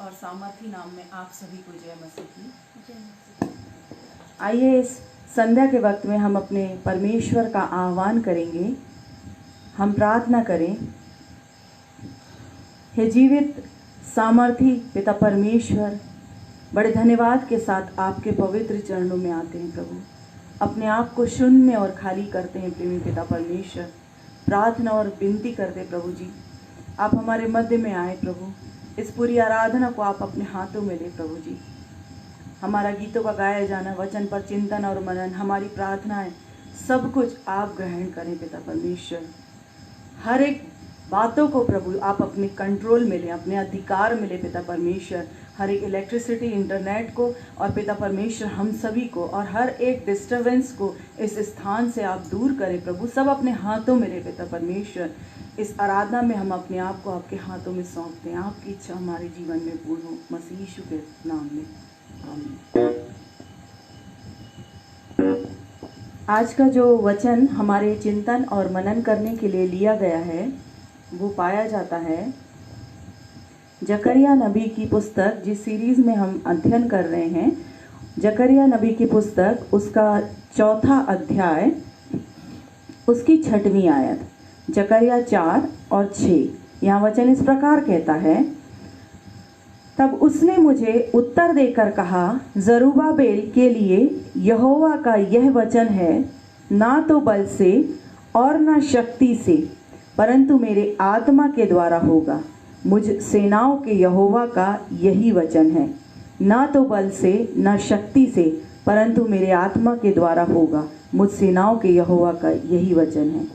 और सामर्थी नाम में आप सभी को जय मसीह की। आइए इस संध्या के वक्त में हम अपने परमेश्वर का आह्वान करेंगे। हम प्रार्थना करें। हे जीवित सामर्थी पिता परमेश्वर, बड़े धन्यवाद के साथ आपके पवित्र चरणों में आते हैं प्रभु। अपने आप को शून्य और खाली करते हैं प्रेमी पिता परमेश्वर। प्रार्थना और विनती करते प्रभु जी, आप हमारे मध्य में आए प्रभु। इस पूरी आराधना को आप अपने हाथों में ले प्रभु जी। हमारा गीतों का गाया जाना, वचन पर चिंतन और मनन, हमारी प्रार्थनाएं, सब कुछ आप ग्रहण करें पिता परमेश्वर। हर एक बातों को प्रभु आप अपने कंट्रोल में लें, अपने अधिकार में लें पिता परमेश्वर। हर एक इलेक्ट्रिसिटी, इंटरनेट को और पिता परमेश्वर हम सभी को, और हर एक डिस्टर्बेंस को इस स्थान से आप दूर करें प्रभु। सब अपने हाथों में लें पिता परमेश्वर। इस आराधना में हम अपने आप को आपके हाथों में सौंपते हैं। आपकी इच्छा हमारे जीवन में पूर्ण हो, मसीह यीशु के नाम में आमीन। आज का जो वचन हमारे चिंतन और मनन करने के लिए लिया गया है वो पाया जाता है जकरिया नबी की पुस्तक, जिस सीरीज में हम अध्ययन कर रहे हैं। जकरिया नबी की पुस्तक, उसका 4था अध्याय, उसकी 6वीं आयत, जकरिया 4 और 6। यहाँ वचन इस प्रकार कहता है, तब उसने मुझे उत्तर देकर कहा, जरुब्बाबेल के लिए यहोवा का यह वचन है, ना तो बल से और ना शक्ति से, परंतु मेरे आत्मा के द्वारा होगा। मुझ सेनाओं के यहोवा का यही वचन है, ना तो बल से ना शक्ति से, परंतु मेरे आत्मा के द्वारा होगा। मुझ सेनाओं के यहोवा का यही वचन है।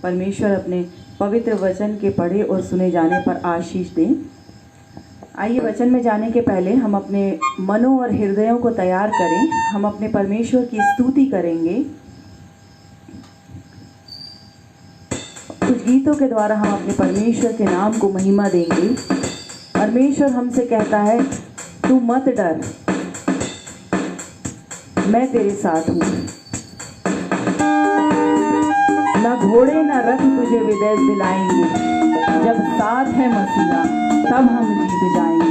परमेश्वर अपने पवित्र वचन के पढ़े और सुने जाने पर आशीष दें। आइए वचन में जाने के पहले हम अपने मनों और हृदयों को तैयार करें। हम अपने परमेश्वर की स्तुति करेंगे। कुछ गीतों के द्वारा हम अपने परमेश्वर के नाम को महिमा देंगे। परमेश्वर हमसे कहता है, तू मत डर, मैं तेरे साथ हूँ। न घोड़े न रथ तुझे विजय दिलाएंगे, जब साथ है मसीहा तब हम जीत जाएंगे।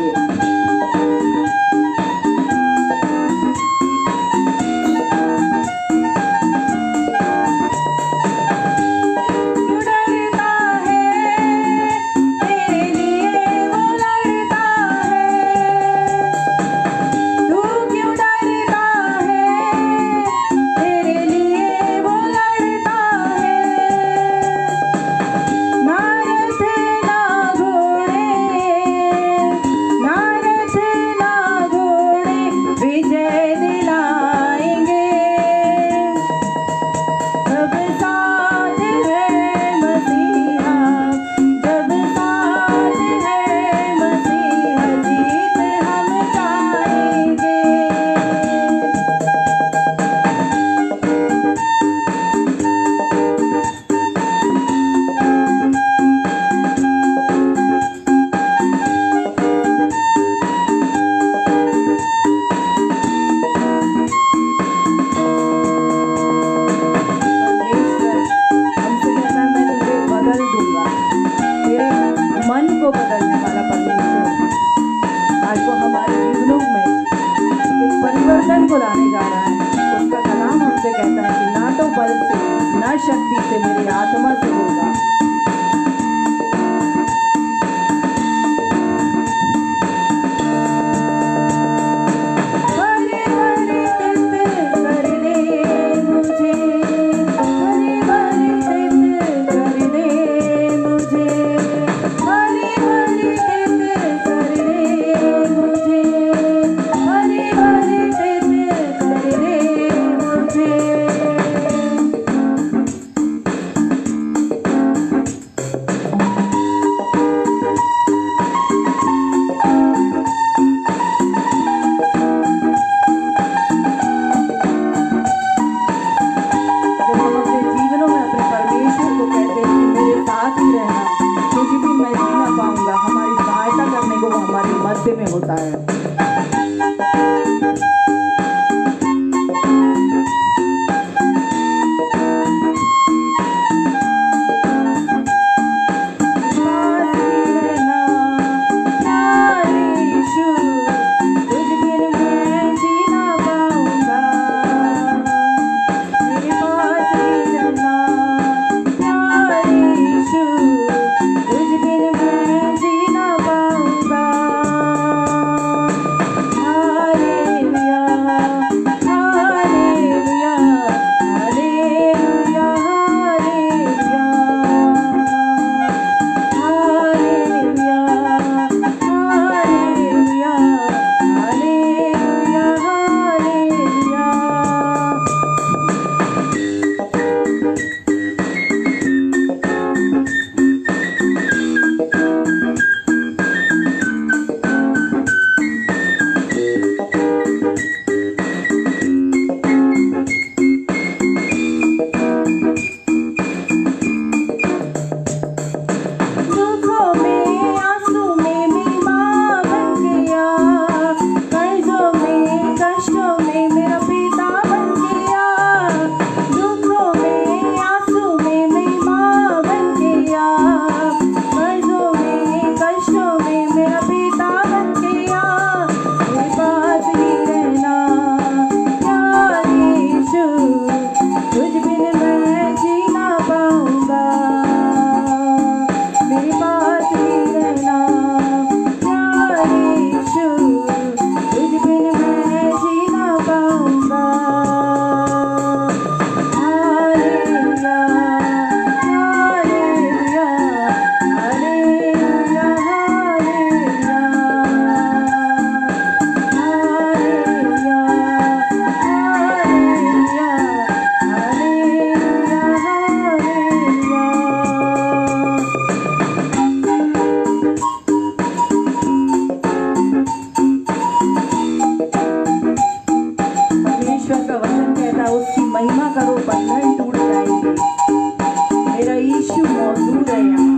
वो बंधन टूट जाएंगे। मेरा यीशु मौजूद है यहाँ।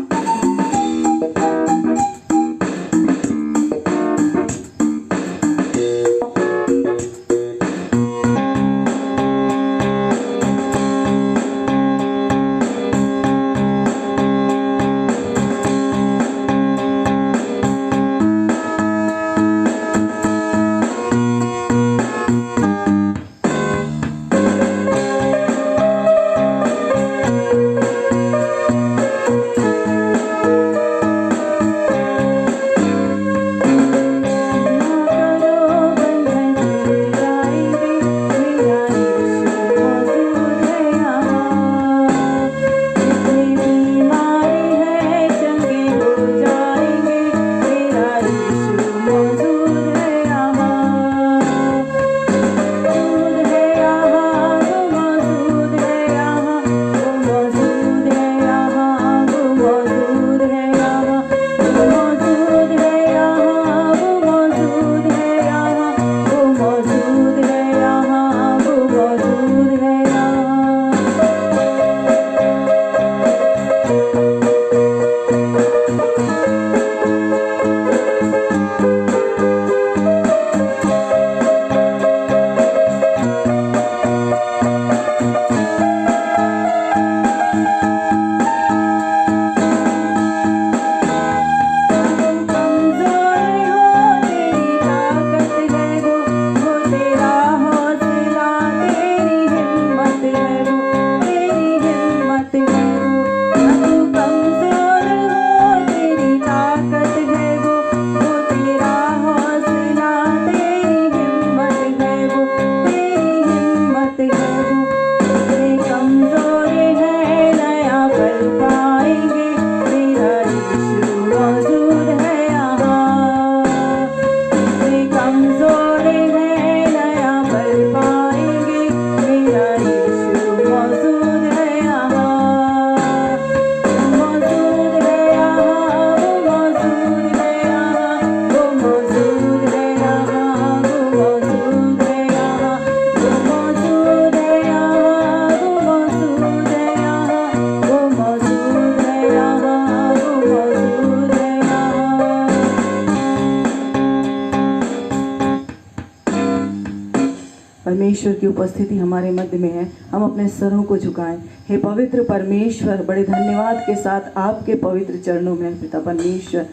परमेश्वर की उपस्थिति हमारे मध्य में है। हम अपने सरों को झुकाएं। हे पवित्र परमेश्वर, बड़े धन्यवाद के साथ आपके पवित्र चरणों में पिता परमेश्वर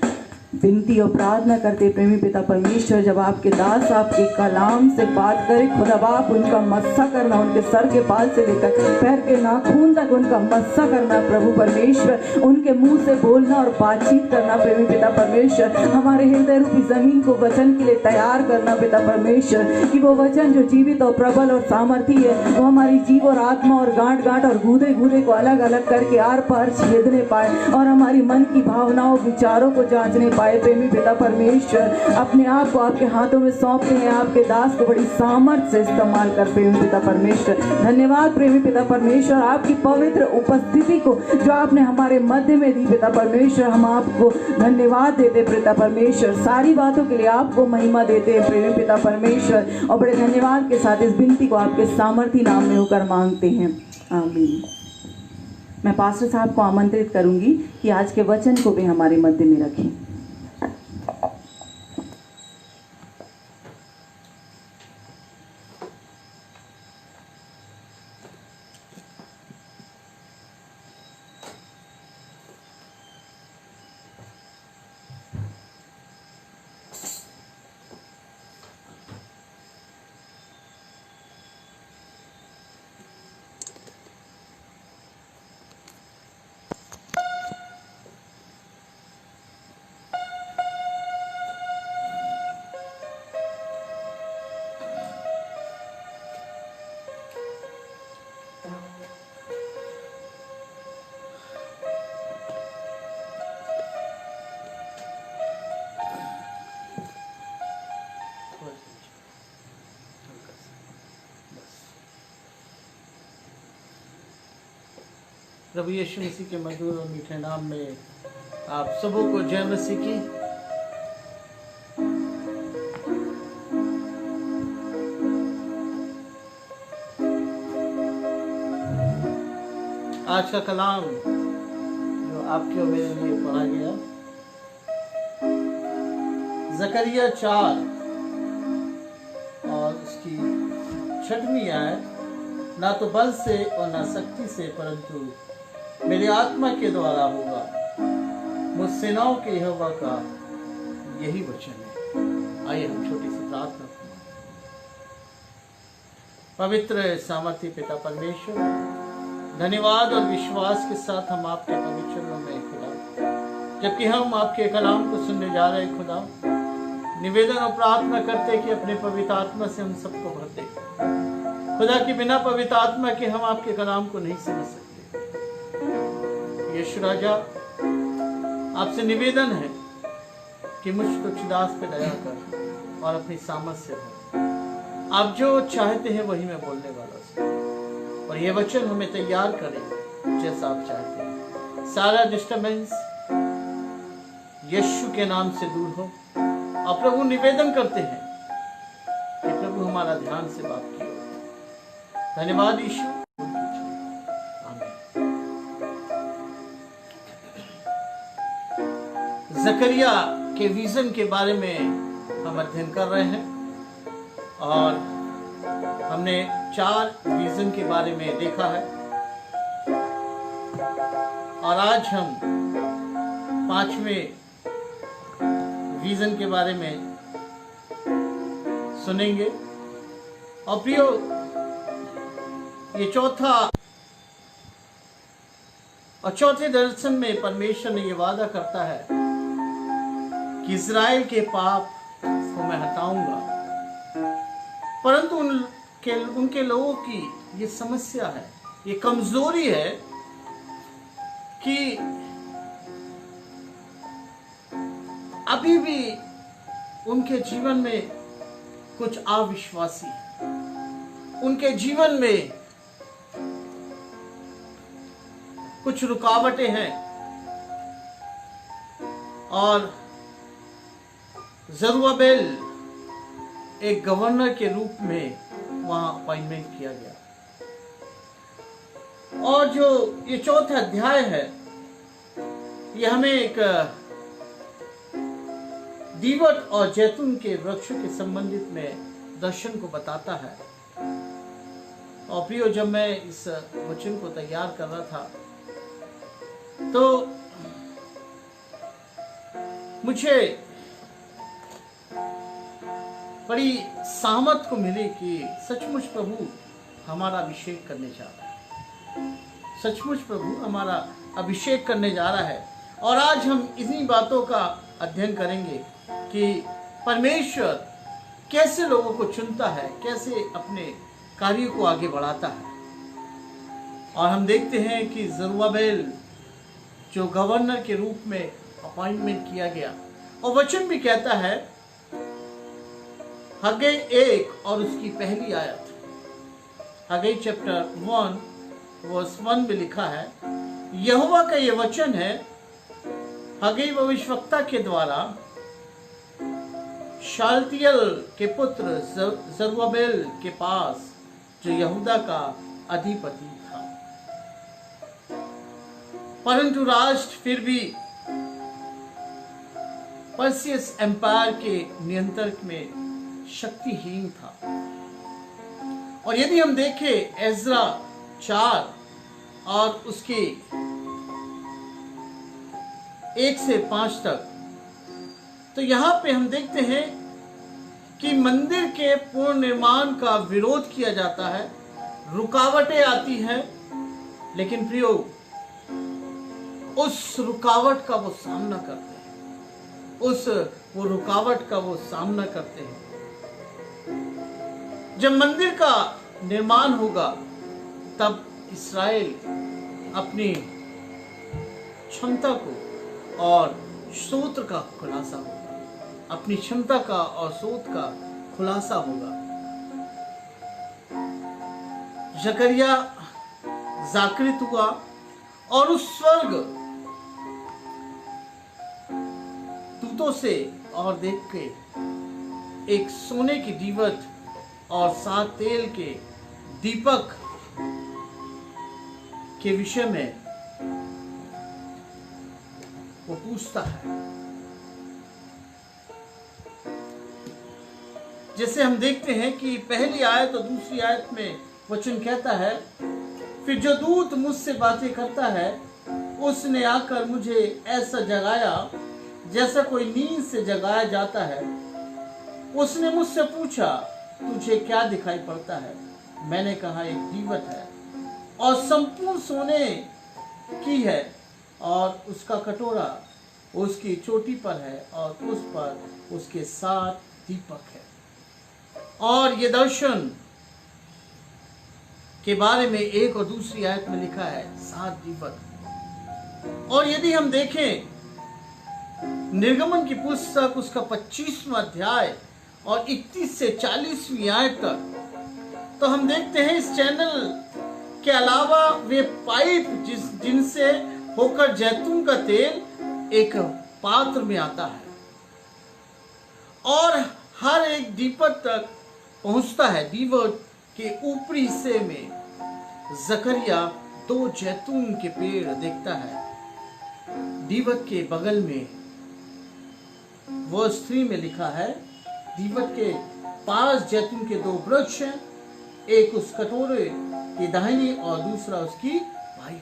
विनती और प्रार्थना करते प्रेमी पिता परमेश्वर, जब आपके दास आपके कलाम से बात करें खुदा बाप, उनका मस्सा करना, उनके सर के बाल से लेकर पैर के नाखून तक उनका मस्सा करना प्रभु परमेश्वर, उनके मुंह से बोलना और बातचीत करना प्रेमी पिता परमेश्वर, हमारे हृदय रूपी जमीन को वचन के लिए तैयार करना पिता परमेश्वर, कि वो वचन जो जीवित और प्रबल और सामर्थी है वो हमारी जीव और आत्मा और गांठ गांठ और गूदे गूदे को अलग अलग करके आर पार छेदने पाए और हमारी मन की भावनाओं विचारों को जांचने पाए। प्रेमी पिता परमेश्वर, अपने आप को आपके हाथों में सौंपते हैं, आपके दास को बड़ी सामर्थ्य से इस्तेमाल कर प्रेमी पिता परमेश्वर। धन्यवाद प्रेमी पिता परमेश्वर, आपकी पवित्र उपस्थिति को जो आपने हमारे मध्य में दी पिता परमेश्वर, हम आपको धन्यवाद देते पिता परमेश्वर। सारी बातों के लिए आपको महिमा देते हैं प्रेमी पिता परमेश्वर, और बड़े धन्यवाद के साथ इस विनती को आपके सामर्थी नाम में होकर मांगते हैं, आमीन। मैं पास्टर साहब को आमंत्रित करूंगी कि आज के वचन को भी हमारे मध्य में रखें। प्रभु यीशु मसीह के मधुर और मीठे नाम में आप सबों को जय मसीह की। आज का कलाम जो आपके और मेरे लिए पढ़ा गया, जकरिया 4 और उसकी 6वीं आयत, ना तो बल से और ना शक्ति से परंतु मेरी आत्मा के द्वारा होगा, मुझ सेनाओं के यहोवा का यही वचन है। आइए हम छोटी सी प्रार्थना करें। पवित्र सामर्थ्य पिता परमेश्वर, धन्यवाद और विश्वास के साथ हम आपके पवित्र चरणों में खुदा, जबकि हम आपके कलाम को सुनने जा रहे हैं खुदा, निवेदन और प्रार्थना करते कि अपने पवित्र आत्मा से हम सबको भर दे खुदा, कि बिना पवित्र आत्मा के हम आपके कलाम को नहीं समझ सकते। यीशु राजा, आपसे निवेदन है कि मुझ तुच्छ दास पे दया कर और अपनी सामर्थ से भर। आप जो चाहते हैं वही मैं बोलने वाला हूं, और ये वचन हमें तैयार करें जैसा आप चाहते हैं। सारा डिस्टर्बेंस यीशु के नाम से दूर हो। और प्रभु निवेदन करते हैं कि प्रभु हमारा ध्यान से बात किया। धन्यवाद यीशु, आमीन। जकरिया के विजन के बारे में हम अध्ययन कर रहे हैं और हमने 4 विजन के बारे में देखा है और आज हम 5वें विजन के बारे में सुनेंगे। और प्रियो, ये चौथे दर्शन में परमेश्वर ने ये वादा करता है कि इस्राएल के पाप को मैं हटाऊंगा, परंतु उनके लोगों की ये समस्या है, ये कमजोरी है कि अभी भी उनके जीवन में कुछ अविश्वासी है, उनके जीवन में कुछ रुकावटें हैं और जरुब्बाबेल एक गवर्नर के रूप में वहां अपॉइंटमेंट किया गया। और जो ये चौथा अध्याय है, ये हमें एक दीवट और जैतून के वृक्षों के संबंधित में दर्शन को बताता है। और प्रियो, जब मैं इस वचन को तैयार कर रहा था तो मुझे बड़ी सामर्थ को मिली कि सचमुच प्रभु हमारा अभिषेक करने जा रहा है, सचमुच प्रभु हमारा अभिषेक करने जा रहा है। और आज हम इन्हीं बातों का अध्ययन करेंगे कि परमेश्वर कैसे लोगों को चुनता है, कैसे अपने कार्य को आगे बढ़ाता है। और हम देखते हैं कि जरुब्बाबेल जो गवर्नर के रूप में अपॉइंटमेंट किया गया, और वचन भी कहता है, हग्गै 1 और उसकी पहली आयत, हग्गै चैप्टर 1 वर्स 1 में लिखा है, यहोवा का ये वचन है हग्गै भविष्यवक्ता के द्वारा शालतियेल के पुत्र जरुब्बाबेल के पास, जो यहूदा का अधिपति था। परंतु राष्ट्र फिर भी पर्सियस एम्पायर के नियंत्रण में शक्तिहीन था। और यदि हम देखें एज्रा 4 और उसके 1 से 5 तक, तो यहां पे हम देखते हैं कि मंदिर के पूर्ण निर्माण का विरोध किया जाता है, रुकावटें आती हैं, लेकिन प्रियो उस रुकावट का वो सामना करते हैं, वो रुकावट का वो सामना करते हैं। जब मंदिर का निर्माण होगा तब इस्राएल अपनी क्षमता को और सूत्र का खुलासा होगा, अपनी क्षमता का और सूत्र का खुलासा होगा। जकरिया जागृत हुआ और उस स्वर्ग दूतों से और देख के एक सोने की दीवट और 7 तेल के दीपक के विषय में वो पूछता है। जैसे हम देखते हैं कि पहली आयत और दूसरी आयत में वचन कहता है, फिर जो दूत मुझसे बातें करता है उसने आकर मुझे ऐसा जगाया जैसा कोई नींद से जगाया जाता है। उसने मुझसे पूछा, तुझे क्या दिखाई पड़ता है? मैंने कहा, एक दीवट है और संपूर्ण सोने की है और उसका कटोरा उसकी चोटी पर है और उस पर उसके 7 दीपक है। और ये दर्शन के बारे में एक और दूसरी आयत में लिखा है 7 दीपक। और यदि हम देखें निर्गमन की पुस्तक उसका 25वां अध्याय और 31 से 40वीं आयत तक, तो हम देखते हैं इस चैनल के अलावा वे पाइप जिनसे होकर जैतून का तेल एक पात्र में आता है और हर एक दीपक तक पहुंचता है। दीवट के ऊपरी हिस्से में जकरिया 2 जैतून के पेड़ देखता है। दीवट के बगल में वर्स 3 में लिखा है, दीवट के पास जैतून के 2 वृक्ष हैं, एक उस कटोरे की दाहिनी और दूसरा उसकी बाईं ओर।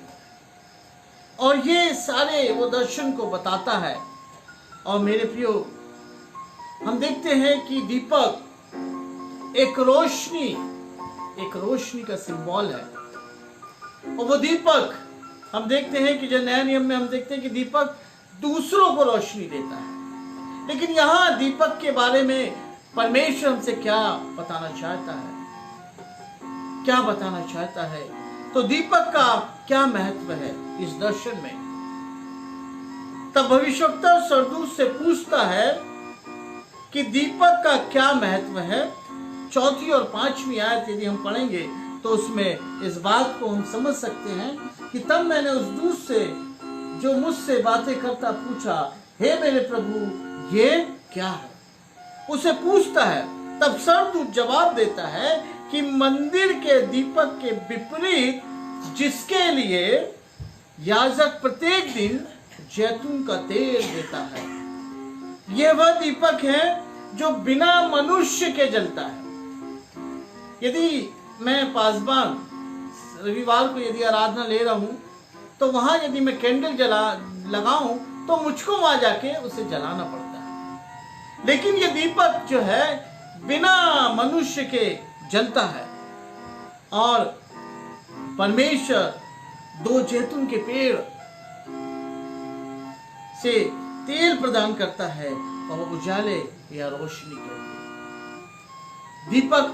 और ये सारे वो दर्शन को बताता है। और मेरे प्रियो, हम देखते हैं कि दीपक एक रोशनी का सिंबल है। और वो दीपक हम देखते हैं कि जो नए नियम में हम देखते हैं कि दीपक दूसरों को रोशनी देता है। लेकिन यहाँ दीपक के बारे में परमेश्वर हमसे क्या बताना चाहता है? क्या बताना चाहता है? तो दीपक का क्या महत्व है इस दर्शन में? तब भविष्यवक्ता सरदूत से पूछता है कि दीपक का क्या महत्व है। 4 और 5वीं आयत यदि हम पढ़ेंगे तो उसमें इस बात को हम समझ सकते हैं कि तब मैंने उस दूत से जो मुझसे बातें करता पूछा, हे मेरे प्रभु, ये क्या है? उसे पूछता है। तब सरदूत जवाब देता है कि मंदिर के दीपक के विपरीत जिसके लिए याजक प्रत्येक दिन जैतून का तेल देता है, यह वह दीपक है जो बिना मनुष्य के जलता है। यदि मैं पासबान रविवार को यदि आराधना ले रहा हूं तो वहां यदि मैं कैंडल लगाऊं तो मुझको वहां जाके उसे जलाना पड़ता है। लेकिन ये दीपक जो है बिना मनुष्य के जलता है और परमेश्वर 2 जैतून के पेड़ से तेल प्रदान करता है और उजाले या रोशनी के लिए। दीपक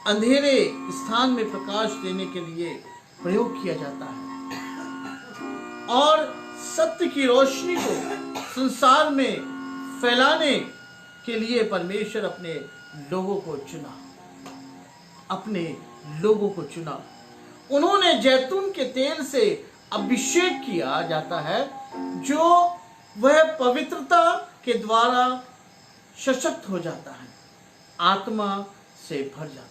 अंधेरे स्थान में प्रकाश देने के लिए प्रयोग किया जाता है और सत्य की रोशनी को संसार में फैलाने के लिए परमेश्वर अपने लोगों को चुना। उन्होंने जैतून के तेल से अभिषेक किया जाता है जो वह पवित्रता के द्वारा सशक्त हो जाता है, आत्मा से भर जाता है।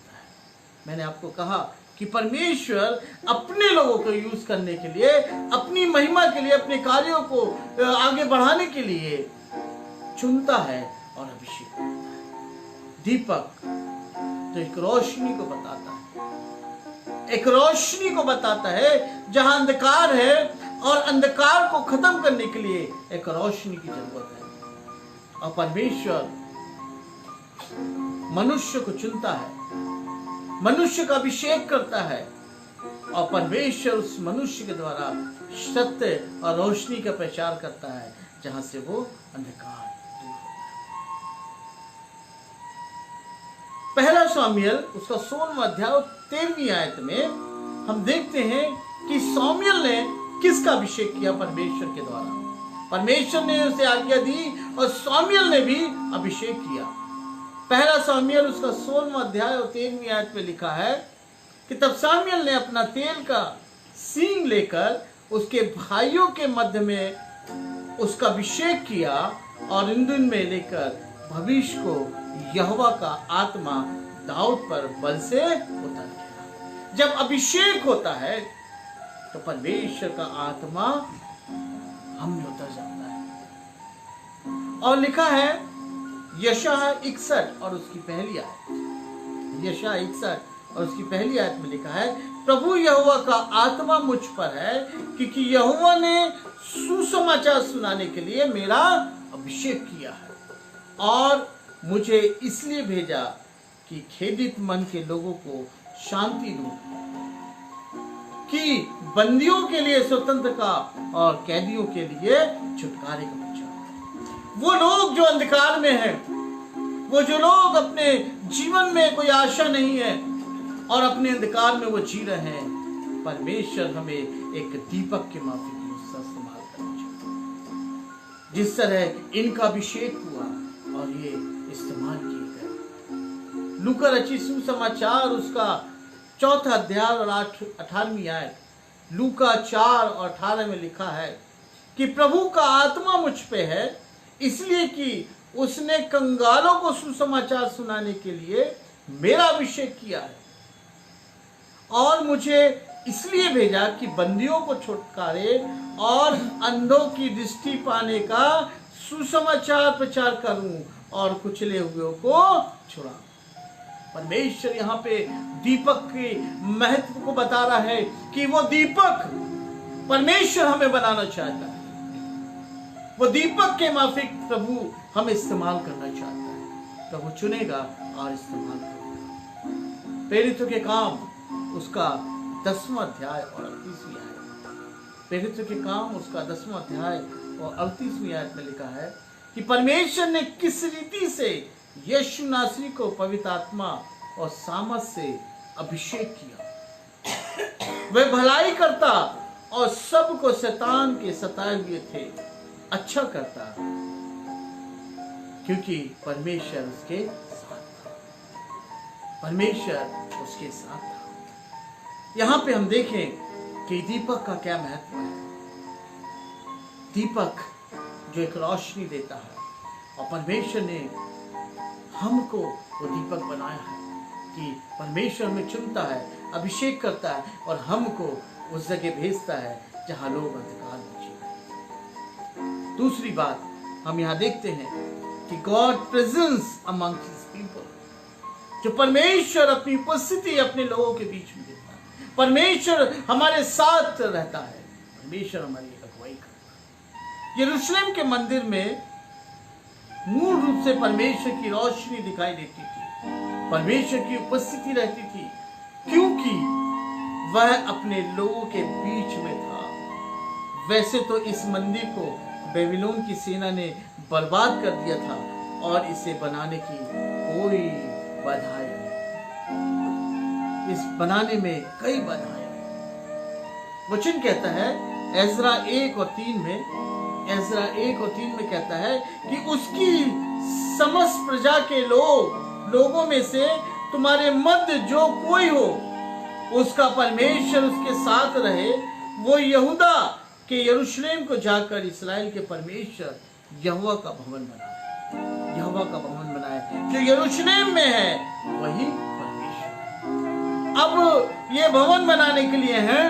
मैंने आपको कहा कि परमेश्वर अपने लोगों को यूज करने के लिए, अपनी महिमा के लिए, अपने कार्यों को आगे बढ़ाने के लिए चुनता है और अभिषेक करता है। दीपक तो एक रोशनी को बताता है, एक रोशनी को बताता है जहां अंधकार है और अंधकार को खत्म करने के लिए एक रोशनी की जरूरत है। और परमेश्वर मनुष्य को चुनता है, मनुष्य का अभिषेक करता है और परमेश्वर उस मनुष्य के द्वारा सत्य और रोशनी का प्रचार करता है जहां से वो अंधकार दूर होता है। पहला सामुएल उसका 16वां अध्याय 13वीं आयत में हम देखते हैं कि सामुएल ने किसका अभिषेक किया? परमेश्वर के द्वारा। परमेश्वर ने उसे आज्ञा दी और सामुएल ने भी अभिषेक किया। पहला सामुएल उसका 16वां अध्याय और 13वीं आयत में लिखा है कि तब सामुएल ने अपना तेल का सींग लेकर उसके भाइयों के मध्य में उसका अभिषेक किया और इंधन में लेकर भविष्य को यहोवा का आत्मा दाऊद पर बल से उतर गया। जब अभिषेक होता है तो परमेश्वर का आत्मा हम में उतर जाता है। और लिखा है यशायाह 61 और उसकी पहली आयत, यशायाह 61 और उसकी पहली आयत में लिखा है, प्रभु यहोवा का आत्मा मुझ पर है, क्योंकि यहोवा ने सुसमाचार सुनाने के लिए मेरा अभिषेक किया है और मुझे इसलिए भेजा कि खेदित मन के लोगों को शांति दूं, कि बंदियों के लिए स्वतंत्रता और कैदियों के लिए छुटकारे का प्रचार। वो लोग जो अंधकार में हैं, वो जो लोग अपने जीवन में कोई आशा नहीं है और अपने अंधकार में वो जी रहे हैं, परमेश्वर हमें एक दीपक के माफिक उसका इस्तेमाल करना चाहिए। जिस तरह इनका अभिषेक हुआ और ये इस्तेमाल किए गए। लूका रचित सुसमाचार उसका 4 अध्याय और 18वीं आयत, लूका 4 और 18 में लिखा है कि प्रभु का आत्मा मुझ पे है, इसलिए कि उसने कंगालों को सुसमाचार सुनाने के लिए मेरा अभिषेक किया है और मुझे इसलिए भेजा कि बंदियों को छुटकारे और अंधों की दृष्टि पाने का सुसमाचार प्रचार करूं और कुचले हुए को छुड़ाऊं। परमेश्वर यहाँ पे दीपक के महत्व को बता रहा है कि वो दीपक परमेश्वर हमें बनाना चाहता है, वो दीपक के माफिक प्रभु हमें इस्तेमाल करना चाहता है। प्रभु चुनेगा और इस्तेमाल करेगा। प्रेरितों के काम उसका 10वां अध्याय और 38वीं आयत, प्रेरितों के काम उसका 10वां अध्याय और 38वीं आयत में लिखा है कि परमेश्वर ने किस रीति से यीशु नासरी को पवित्र आत्मा और सामर्थ से अभिषेक किया। वह भलाई करता और सबको शैतान के सताए हुए थे अच्छा करता, क्योंकि परमेश्वर उसके साथ था। परमेश्वर उसके साथ था। यहां पे हम देखें कि दीपक का क्या महत्व है। दीपक जो एक रोशनी देता है और परमेश्वर ने हमको वो दीपक बनाया है कि परमेश्वर में चुनता है, अभिषेक करता है और हमको उस जगह भेजता है जहां लोग अंधकार में जी रहे हैं। दूसरी बात हम यहां देखते हैं कि God presence among his people, जो परमेश्वर अपनी उपस्थिति अपने लोगों के बीच में देता है। परमेश्वर हमारे साथ रहता है, परमेश्वर हमारी अगुवाई करता है। यरूशलेम के मंदिर में मूल रूप से परमेश्वर की रोशनी दिखाई देती थी, परमेश्वर की उपस्थिति रहती थी, क्योंकि वह अपने लोगों के बीच में था। वैसे तो इस मंदिर को बेबीलोन की सेना ने बर्बाद कर दिया था और इसे बनाने की कोई बाधाएं नहीं, इस बनाने में कई बाधाएं नहीं। वचन कहता है एजरा 1 और 3 में, एजरा 1 और 3 में कहता है कि उसकी समस्त प्रजा के लोगों में से तुम्हारे मध्य जो कोई हो उसका परमेश्वर उसके साथ रहे, वो यहूदा के यरूशलेम को जाकर इस्राएल के परमेश्वर यहोवा का भवन बनाए, यहोवा का भवन बनाए। जो यरूशलेम में है वही परमेश्वर। अब ये भवन बनाने के लिए है,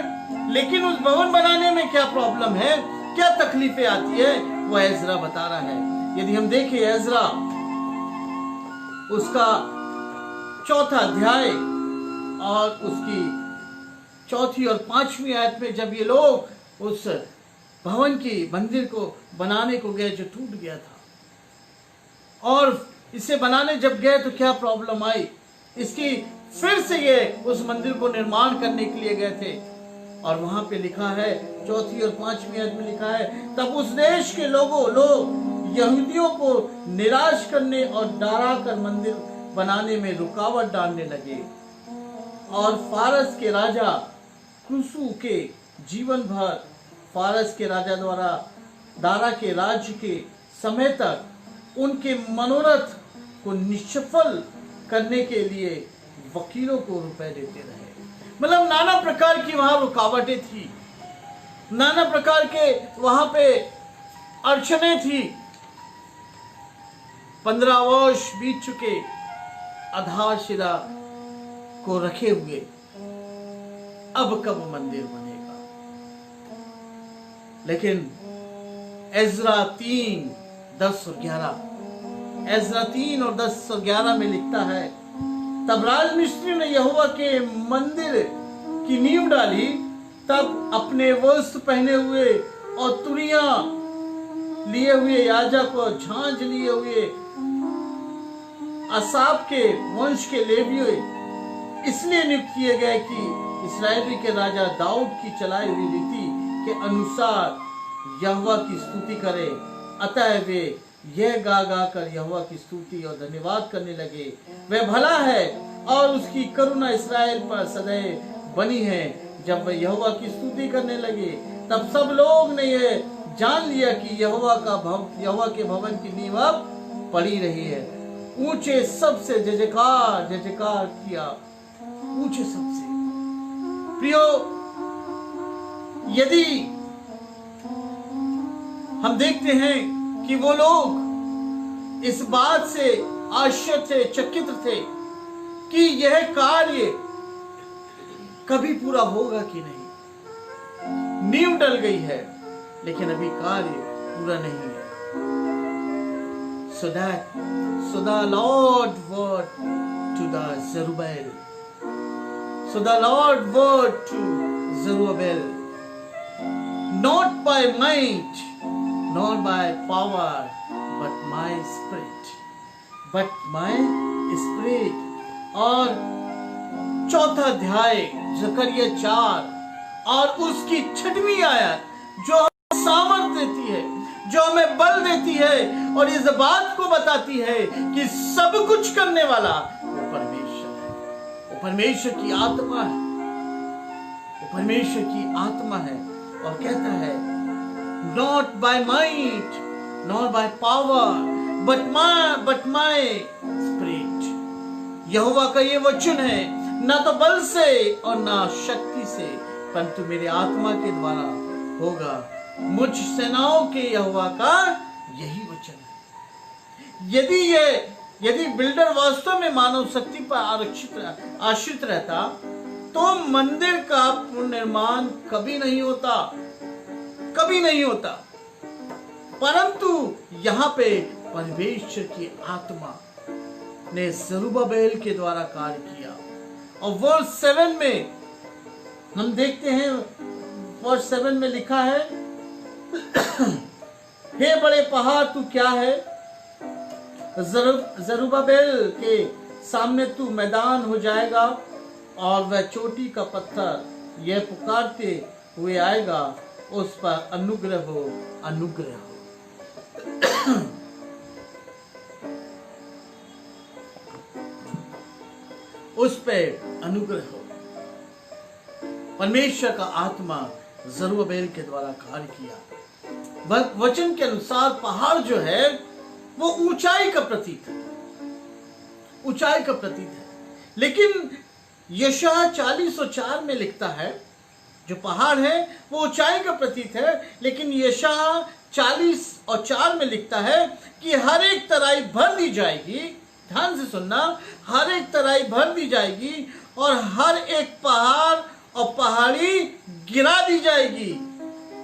लेकिन उस भवन बनाने में क्या प्रॉब्लम है, क्या तकलीफें आती है, वो एजरा बता रहा है। यदि हम देखें एजरा उसका 4था अध्याय और उसकी 4थी और 5वीं आयत में, जब ये लोग उस भवन की मंदिर को बनाने को गए जो टूट गया था और इसे बनाने जब गए तो क्या प्रॉब्लम आई, इसकी फिर से ये उस मंदिर को निर्माण करने के लिए गए थे और वहां पे लिखा है 4थी और 5वीं आयत में लिखा है, तब उस देश के लोग यहूदियों को निराश करने और डरा कर मंदिर बनाने में रुकावट डालने लगे और फारस के राजा क्रुसु के जीवन भर फारस के राजा द्वारा दारा के राज्य के समय तक उनके मनोरथ को निष्फल करने के लिए वकीलों को रुपए देते रहे। मतलब नाना प्रकार की वहां रुकावटें थी, नाना प्रकार के वहां पे अड़चने थी। 15 वर्ष बीत चुके आधारशिला को रखे हुए, अब कब मंदिर बनेगा, लेकिन एजरा 3:10 और 11, एजरा 3 और 10 और 11 में लिखता है, तब राजमिस्त्री ने यहोवा के मंदिर की नींव डाली, तब अपने वस्त्र पहने हुए और तुरिया लिए हुए याजक और झांझ लिए हुए असाफ के वंश के लेवियों इसलिए नियुक्त किए गए कि इस्राएली के राजा दाऊद की चलाई हुई रीति के अनुसार यहोवा की स्तुति करें। अतः वे यह गा गा कर यहोवा की स्तुति और धन्यवाद करने लगे, वह भला है और उसकी करुणा इस्राएल पर सदैव बनी है। जब वे यहोवा की स्तुति करने लगे, तब सब लोग ने यह जान लिया कि यहोवा के भवन की नींव अब पड़ी रही है। ऊंचे सबसे जय जयकार किया, ऊंचे सबसे। प्रियो, यदि हम देखते हैं कि वो लोग इस बात से आश्चर्यचकित थे कि यह कार्य कभी पूरा होगा कि नहीं। नींव डल गई है लेकिन अभी कार्य पूरा नहीं है। So the Lord word to the Zerubbabel. So the Lord word to Zerubbabel, not by might, nor by power, but my spirit. But my spirit. और चौथा अध्याय जकरिया 4 और उसकी 6वीं आयत जो हमें सामर्थ देती है, जो हमें बल देती है और इस बात को बताती है कि सब कुछ करने वाला वो परमेश्वर है। वो परमेश्वर की आत्मा है, वो परमेश्वर की आत्मा है। और कहता है, not by might not by power but my spirit. यहोवा का ये वचन है, ना तो बल से और ना शक्ति से, परंतु मेरे आत्मा के द्वारा होगा। मुझ सेनाओं के यहोवा का यही वचन है। यदि बिल्डर वास्तव में मानव शक्ति पर आश्रित रहता तो मंदिर का पुनर्निर्माण कभी नहीं होता। परंतु यहाँ पे परमेश्वर की आत्मा ने जरुब्बाबेल के द्वारा कार्य किया। और वर्स 7 में हम देखते हैं, वर्स 7 में लिखा है, हे बड़े पहाड़ तू क्या है, जरुब्बाबेल के सामने तू मैदान हो जाएगा। और वह चोटी का पत्थर यह पुकारते हुए आएगा, उस पर अनुग्रह हो, अनुग्रह हो। उस पर अनुग्रह हो। परमेश्वर का आत्मा जरुब्बाबेल के द्वारा कार्य किया। वचन के अनुसार पहाड़ जो है वो ऊंचाई का प्रतीक है, ऊंचाई का प्रतीक है। लेकिन यशायाह 40:4 में लिखता है, जो पहाड़ है वो ऊंचाई का प्रतीक है, लेकिन यशायाह 40:4 में लिखता है कि हर एक तराई भर दी जाएगी। ध्यान से सुनना, हर एक तराई भर दी जाएगी और हर एक पहाड़ और पहाड़ी गिरा दी जाएगी।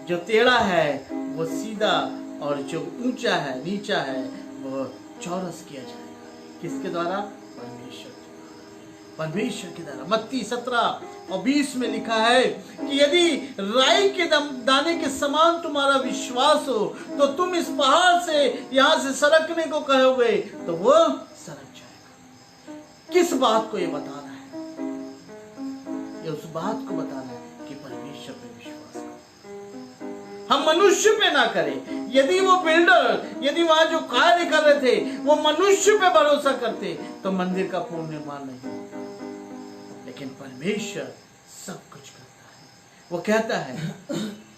जो टेढ़ा है वो सीधा और जो ऊंचा है, नीचा है, वो चौरस किया जाएगा। किसके द्वारा? परमेश्वर के द्वारा। मत्ती 17:20 में लिखा है कि यदि राई के दाने के समान तुम्हारा विश्वास हो तो तुम इस पहाड़ से यहां से सरकने को कहोगे तो वो सरक जाएगा। किस बात को ये बताना है? ये उस बात को बताना है कि परमेश्वर पे विश्वास करो, हम मनुष्य पे ना करें। यदि वो बिल्डर, यदि वहां जो कार्य कर रहे थे वो मनुष्य पे भरोसा करते तो मंदिर का पूर्ण निर्माण नहीं होता। लेकिन परमेश्वर सब कुछ करता है। वो कहता है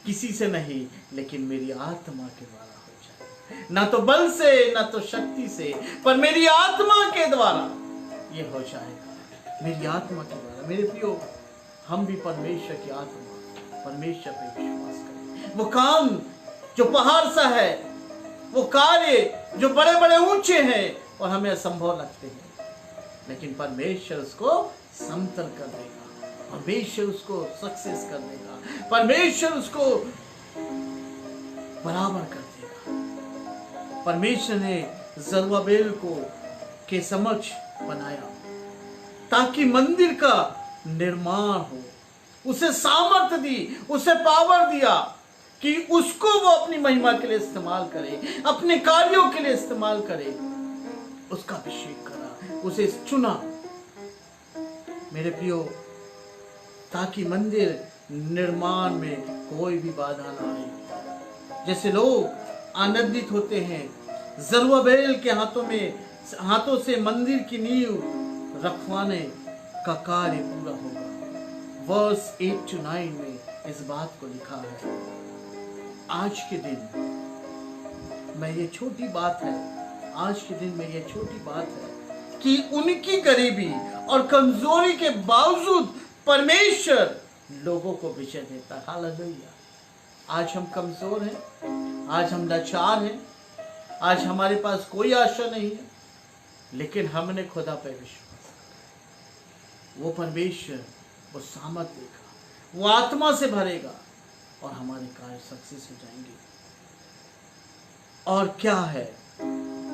किसी से नहीं, लेकिन मेरी आत्मा के द्वारा हो जाए। ना तो बल से, ना तो शक्ति से, पर मेरी आत्मा के द्वारा ये हो जाएगा। मेरी आत्मा के द्वारा। मेरे प्रियो, हम भी परमेश्वर की आत्मा, परमेश्वर पे विश्वास करें। वो काम जो पहाड़ सा है, वो कार्य जो बड़े बड़े ऊंचे हैं और हमें असंभव लगते हैं, लेकिन परमेश्वर उसको समतल कर देगा। परमेश्वर उसको सक्सेस कर देगा। परमेश्वर उसको बराबर कर देगा। परमेश्वर ने जरुब्बाबेल को के समक्ष बनाया ताकि मंदिर का निर्माण हो, उसे सामर्थ्य दी, उसे पावर दिया कि उसको वो अपनी महिमा के लिए इस्तेमाल करे, अपने कार्यों के लिए इस्तेमाल करे। उसका अभिषेक करा, उसे चुना मेरे प्रियो, ताकि मंदिर निर्माण में कोई भी बाधा ना आए। जैसे लोग आनंदित होते हैं जरुब्बाबेल के हाथों से मंदिर की नींव रखवाने का कार्य पूरा होगा। वर्स 8 to 9 में इस बात को लिखा है। आज के दिन में ये छोटी बात है, आज के दिन में ये छोटी बात है कि उनकी गरीबी और कमजोरी के बावजूद परमेश्वर लोगों को विजय देता है। हालेलुया। आज हम कमजोर हैं, आज हम लाचार हैं, आज हमारे पास कोई आशा नहीं है, लेकिन हमने खुदा पे विश्वास किया। वो परमेश्वर वो सामर्थ देगा, वो आत्मा से भरेगा और हमारे कार्य सक्सेस हो जाएंगे। और क्या है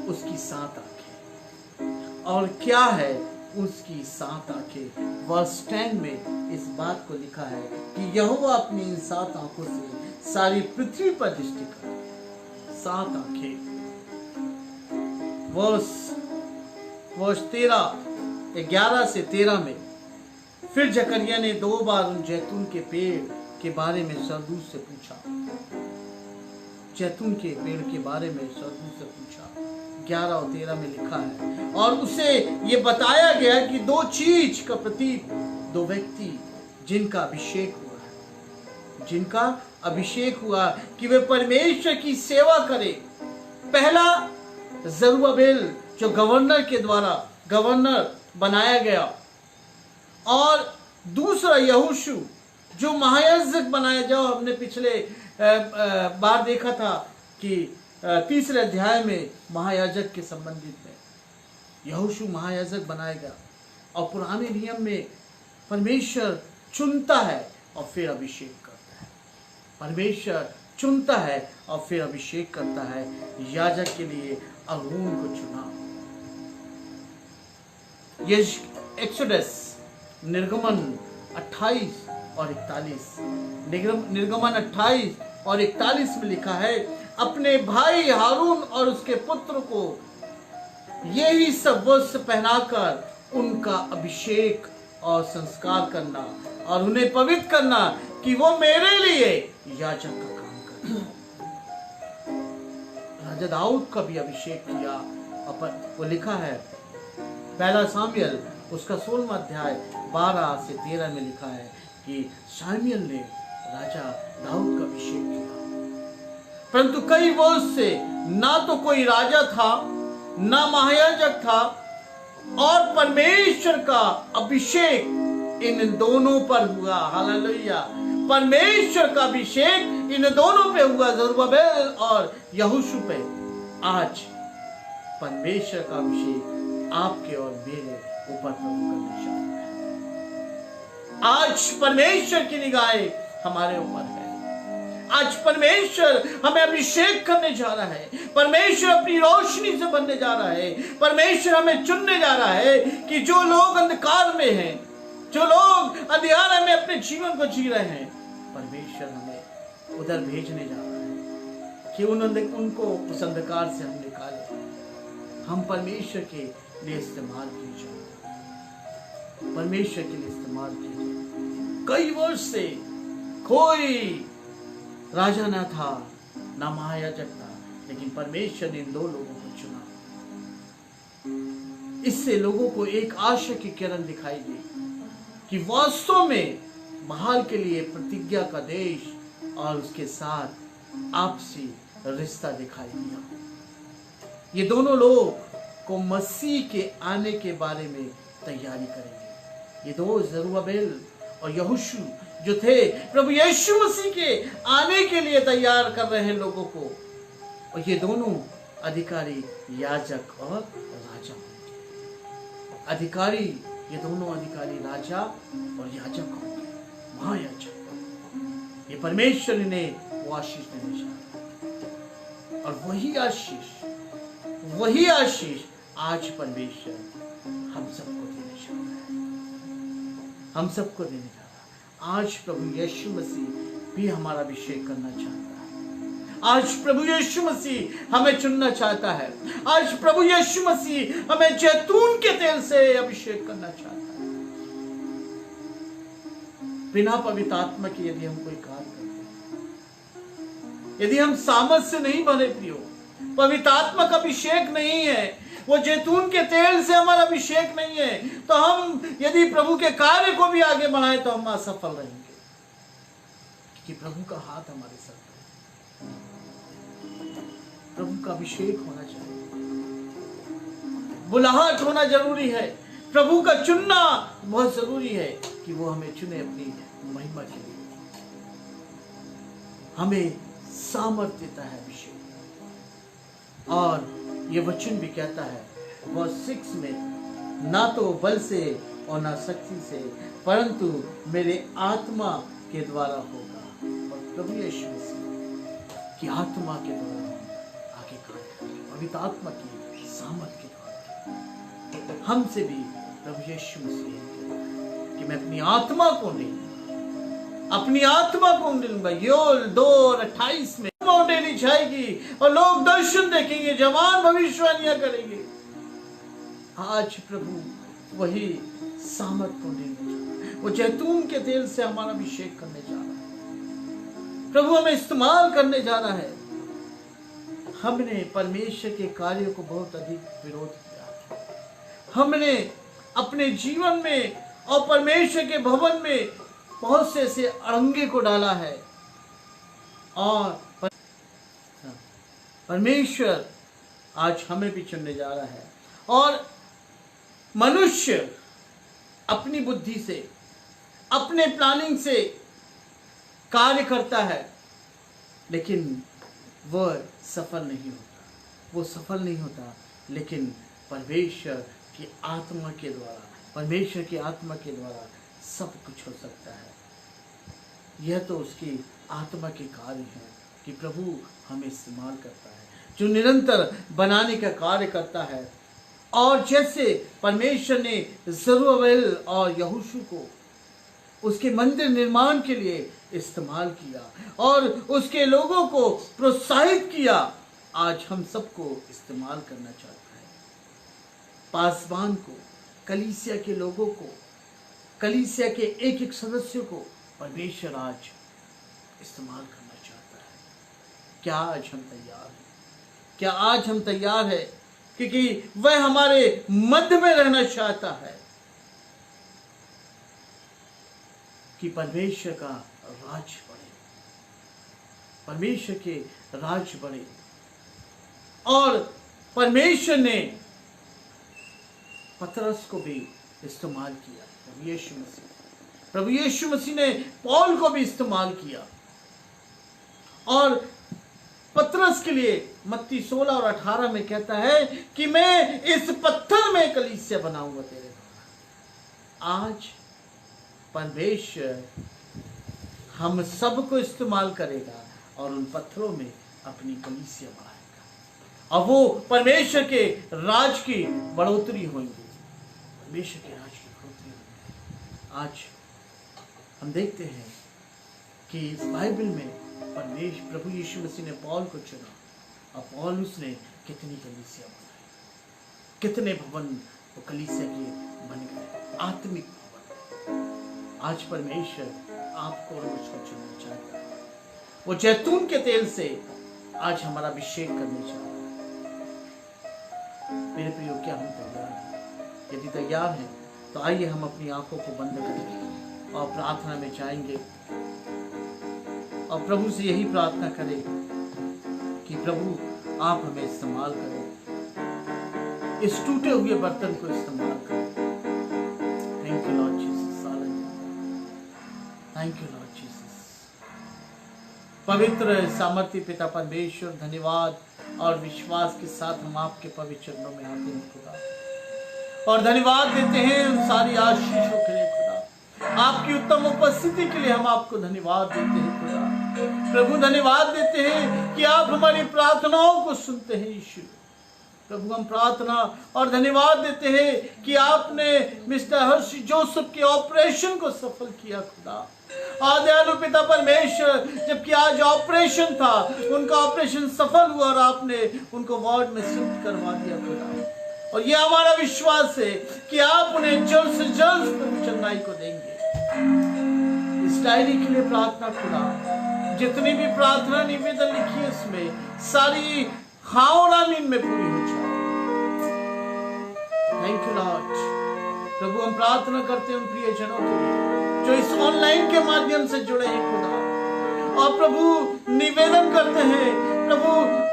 उसकी 7 आंखें, और क्या है उसकी 7 आंखें। वर्स 10 में इस बात को लिखा है कि यहोवा अपनी इन 7 आंखों से सारी पृथ्वी पर दृष्टि करे। 7 आंखें। वर्स 11 से 13 में फिर जकरिया ने 2 बार उन जैतून के पेड़ के बारे में स्वर्गदूत से पूछा। जैतून के पेड़ के बारे में स्वर्गदूत से पूछा। 11 और 13 में लिखा है, और उसे ये बताया गया कि 2 चीज का प्रतीक, 2 व्यक्ति जिनका अभिषेक हुआ कि वे परमेश्वर की सेवा करें। पहला जरुब्बाबेल जो गवर्नर बनाया गया, और दूसरा यहोशू जो महायाजक बनाया। जो हमने पिछले बार देखा था कि 3रे अध्याय में महायाजक के संबंधित में यहोशू महायाजक बनाएगा। और पुराने नियम में परमेश्वर चुनता है और फिर अभिषेक करता है। परमेश्वर चुनता है और फिर अभिषेक करता है। याजक के लिए अहरोन को चुना। ये एक्सोडस निर्गमन 28 और 41, निर्गमन 28 और 41 में लिखा है, अपने भाई हारून और उसके पुत्र को यही सब वस्त्र पहनाकर उनका अभिषेक और संस्कार करना और उन्हें पवित्र करना कि वो मेरे लिए याजक का काम करें। राजा दाऊद का भी अभिषेक किया। वो लिखा है 1 सामुएल उसका 16वां अध्याय 12 से 13 में लिखा है कि शामुएल ने राजा दाऊद का अभिषेक किया। परंतु कई वर्ष से ना तो कोई राजा था, ना महायाजक था, और परमेश्वर का अभिषेक इन दोनों पर हुआ। हालेलुया। परमेश्वर का अभिषेक इन दोनों पे हुआ, जरुब्बाबेल और यहोशू पे। आज परमेश्वर का अभिषेक आपके और मेरे ऊपर प्रभु करना चाहता है। आज परमेश्वर की निगाहें हमारे ऊपर है। आज परमेश्वर हमें अभिषेक करने जा रहा है। परमेश्वर अपनी रोशनी से बनने जा रहा है। परमेश्वर हमें चुनने जा रहा है कि जो लोग अंधकार में हैं, जो लोग अंधियारे में अपने जीवन को जी रहे हैं, परमेश्वर हमें उधर भेजने जा रहा है कि उनको उस अंधकार से हम निकालें। हम परमेश्वर के लिए इस्तेमाल किए जाए, परमेश्वर के लिए इस्तेमाल किए जाए। कई वर्ष से कोई राजा ना था, ना महायाजक था, लेकिन परमेश्वर ने इन 2 लोगों को चुना। इससे लोगों को एक आशा की किरण दिखाई दी कि वास्तव में महाल के लिए प्रतिज्ञा का देश और उसके साथ आपसी रिश्ता दिखाई दिया। ये दोनों लोग को मसीह के आने के बारे में तैयारी करेंगे। ये 2 जरुब्बाबेल और यहोशू जो थे, प्रभु यीशु मसीह के आने के लिए तैयार कर रहे हैं लोगों को। और ये दोनों अधिकारी याजक और राजा होंगे। अधिकारी, ये दोनों अधिकारी राजा और याजक होंगे, महायाजक। ये परमेश्वर ने वो आशीष देने जा रहा है। और वही आशीष आज परमेश्वर हम सबको देने जा रहा है। आज प्रभु यीशु मसीह भी हमारा अभिषेक करना चाहता है। आज प्रभु यीशु मसीह हमें चुनना चाहता है। आज प्रभु यीशु मसीह हमें जैतून के तेल से अभिषेक करना चाहता है। बिना पवित्र आत्मा के यदि हम कोई कार्य करते हैं, यदि हम सामर्थ से नहीं बने प्रियो, पवित्र आत्मा का अभिषेक नहीं है, वो जैतून के तेल से हमारा अभिषेक नहीं है, तो हम यदि प्रभु के कार्य को भी आगे बढ़ाएं तो हम असफल रहेंगे, क्योंकि प्रभु का हाथ हमारे सर पर है। प्रभु का अभिषेक होना चाहिए, बुलाहट होना जरूरी है, प्रभु का चुनना बहुत जरूरी है कि वो हमें चुने अपनी महिमा के लिए। हमें सामर्थ्य देता है अभिषेक, और ये वचन भी कहता है वर्स 6 में, ना तो बल से और ना शक्ति से परंतु मेरे आत्मा के द्वारा होगा। और प्रभु यीशु मसीह की आत्मा के द्वारा हम आगे कार्य करेंगे, पवित्र आत्मा की सामर्थ के द्वारा। हमसे भी प्रभु यीशु मसीह कि मैं अपनी आत्मा को नहीं लूंगा। योल 2:28 में देनी जाएगी और लोग दर्शन देखेंगे, जवान भविष्यवाणियां करेंगे। आज प्रभु वही सामर्थ को देने जा रहा है, वो जैतून के तेल से हमारा अभिषेक करने जा रहा है। प्रभु हमें इस्तेमाल करने जा रहा है। हमने परमेश्वर के कार्य को बहुत अधिक विरोध किया। हमने अपने जीवन में और परमेश्वर के भवन में बहुत से ऐसे अड़ंगे को डाला है, और परमेश्वर आज हमें भी चुनने जा रहा है। और मनुष्य अपनी बुद्धि से, अपने प्लानिंग से कार्य करता है, लेकिन वह सफल नहीं होता। लेकिन परमेश्वर की आत्मा के द्वारा सब कुछ हो सकता है। यह तो उसकी आत्मा के कार्य है कि प्रभु हमें इस्तेमाल करता है, जो निरंतर बनाने का कार्य करता है। और जैसे परमेश्वर ने जरुब्बाबेल और यहोशू को उसके मंदिर निर्माण के लिए इस्तेमाल किया और उसके लोगों को प्रोत्साहित किया, आज हम सबको इस्तेमाल करना चाहता है। पासवान को, कलीसिया के लोगों को, कलीसिया के एक एक सदस्यों को परमेश्वर आज इस्तेमाल करना चाहता है। क्या आज हम तैयार हैं? क्या आज हम तैयार हैं? क्योंकि वह हमारे मध्य में रहना चाहता है कि परमेश्वर का राज बढ़े, परमेश्वर के राज बढ़े। और परमेश्वर ने पतरस को भी इस्तेमाल किया, प्रभु यीशु मसीह ने पौल को भी इस्तेमाल किया। और पतरस के लिए मत्ती 16 और 18 में कहता है कि मैं इस पत्थर में कलीसिया बनाऊंगा तेरे द्वारा। आज परमेश्वर हम सबको इस्तेमाल करेगा और उन पत्थरों में अपनी कलीसिया बनाएगा, और वो परमेश्वर के राज की बढ़ोतरी होंगी, परमेश्वर के राज की बढ़ोतरी होंगी। आज हम देखते हैं कि इस बाइबल में परमेश्वर प्रभु यीशु मसीह ने पौल को चुना, और पौल उसने कितनी कलीसिया बनाई, कितने भवन वो कलीसिया के बन गए, आत्मिक भवन। आज परमेश्वर आपको और मुझको चुनना चाहता है। वो जैतून के तेल से आज हमारा अभिषेक करने चाहता है। मेरे प्रियो, क्या हम तैयार हैं? यदि तैयार हैं तो आइए हम अपनी आंखों को बंद करें और प्रार्थना में जाएंगे, और प्रभु से यही प्रार्थना करें कि प्रभु आप हमें इस्तेमाल करें, इस टूटे हुए बर्तन को इस्तेमाल करें। Thank you Lord Jesus, thank you Lord Jesus. पवित्र सामर्थ्य पिता परमेश्वर, धन्यवाद और विश्वास के साथ हम आपके पवित्र चरणों में आते हैं खुदा, और धन्यवाद देते हैं उन सारी आशीषों के लिए खुदा। आपकी उत्तम उपस्थिति के लिए हम आपको धन्यवाद देते हैं खुदा। प्रभु धन्यवाद देते हैं कि आप हमारी प्रार्थनाओं को सुनते हैं यीशु। प्रभु हम प्रार्थना और धन्यवाद देते हैं कि आपने मिस्टर हर्षी जोसेफ के ऑपरेशन को सफल किया खुदा। दयालु पिता परमेश्वर, जबकि आज ऑपरेशन था, उनका ऑपरेशन सफल हुआ और आपने उनको वार्ड में शिफ्ट करवा दिया खुदा। और ये हमारा विश्वास है कि आप उन्हें जल्द से जल्द प्रभु चंगाई को देंगे। इस डायरी के लिए प्रार्थना खुदा, जितनी भी प्रार्थना निवेदन लिखी है इसमें सारी हाँ और आमीन में पूरी हो जाए। Thank you Lord. प्रभु हम प्रार्थना करते हैं उन प्रियजनों के लिए जो इस ऑनलाइन के माध्यम से जुड़े हैं खुदा। और प्रभु निवेदन करते हैं प्रभु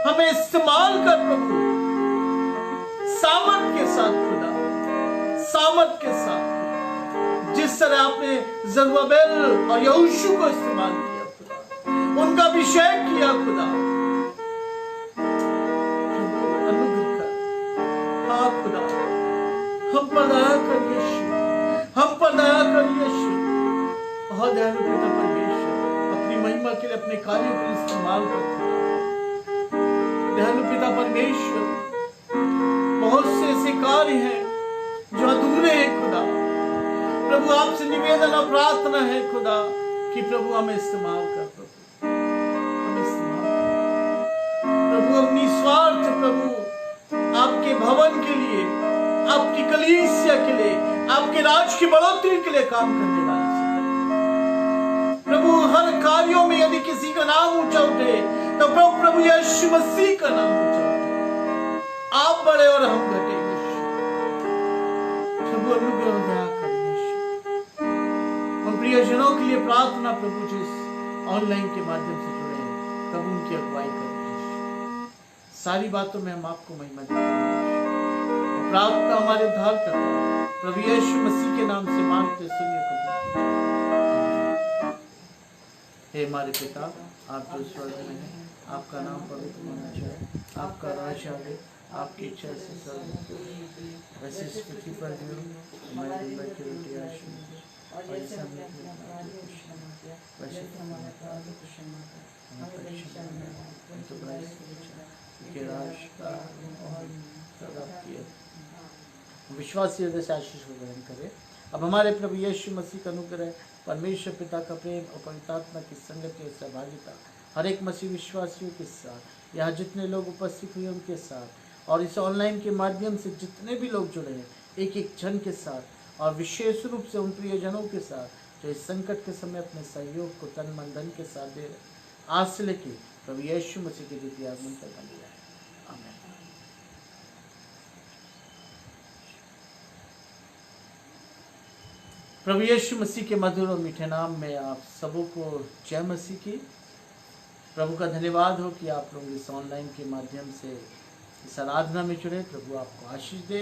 हमें इस्तेमाल कर प्रभु सामर्थ के साथ खुदा, सामर्थ के साथ जिस तरह आपने जरुब्बाबेल और यहोशू को इस्तेमाल किया खुदा, उनका अभिषेक किया खुदा। अनुग्रह कर हाँ खुदा, हम पर दया कर यीशु, हम पर दया कर यीशु। बहुत दयालु पिता परमेश्वर, अपनी महिमा के लिए अपने कार्यों को इस्तेमाल करते हैं। दयालु पिता परमेश्वर, बहुत से ऐसे कार्य हैं जो अधूरे हैं खुदा। प्रभु आपसे निवेदन और प्रार्थना है खुदा कि प्रभु हमें इस्तेमाल कर प्रभु, हमें इस्तेमाल कर प्रभु अपनी स्वार्थ प्रभु आपके भवन के लिए, आपकी कलीसिया के लिए, आपके राज की बढ़ोतरी के लिए काम करने वाले प्रभु। हर कार्यों में यदि किसी का नाम ऊंचा उठे तो प्रभु यीशु मसीह का नाम ऊंचा उठे। आप बड़े और हम घटे प्रभु, अनुग्रह दया करिए। उन प्रियजनों के लिए प्रार्थना प्रभु जिस ऑनलाइन के माध्यम से जुड़े हैं, प्रभु उनकी अगुवाई करिए। सारी बातों में हम आपको महिमा देते हैं। प्रार्थना हमारे उद्धार करता प्रभु यीशु मसीह के नाम से मांगते सुनिए कबूल। हे हमारे पिता, आप जो स्वर्ग में हैं, आपका नाम पवित्र होना चाहिए, आपका राज आए, आपकी इच्छा से स्वर्ग वैसे इस पृथ्वी पर भी हो। हमारे दिन भर की रोटी आज और ऐसा वैसे विश्वासी हृदय से आशीष को ग्रहण करें। अब हमारे प्रभु यीशु मसीह का अनुग्रह, परमेश्वर पिता का प्रेम और पवित्र आत्मा की संगति और सहभागिता हर एक मसीह विश्वासियों के साथ, यहाँ जितने लोग उपस्थित हुए उनके साथ, और इस ऑनलाइन के माध्यम से जितने भी लोग जुड़े हैं एक एक जन के साथ, और विशेष रूप से उन प्रियजनों के साथ जो इस संकट के समय अपने सहयोग को तन मन धन के साथ दे रहे, आज से लेके प्रभु यीशु मसीह के द्वितीय आगमन तक बने रहे। आमीन। प्रभु यीशु मसीह के मधुर और मीठे नाम में आप सबों को जय मसीह की। प्रभु का धन्यवाद हो कि आप लोग इस ऑनलाइन के माध्यम से इस आराधना में जुड़े। प्रभु आपको आशीष दे।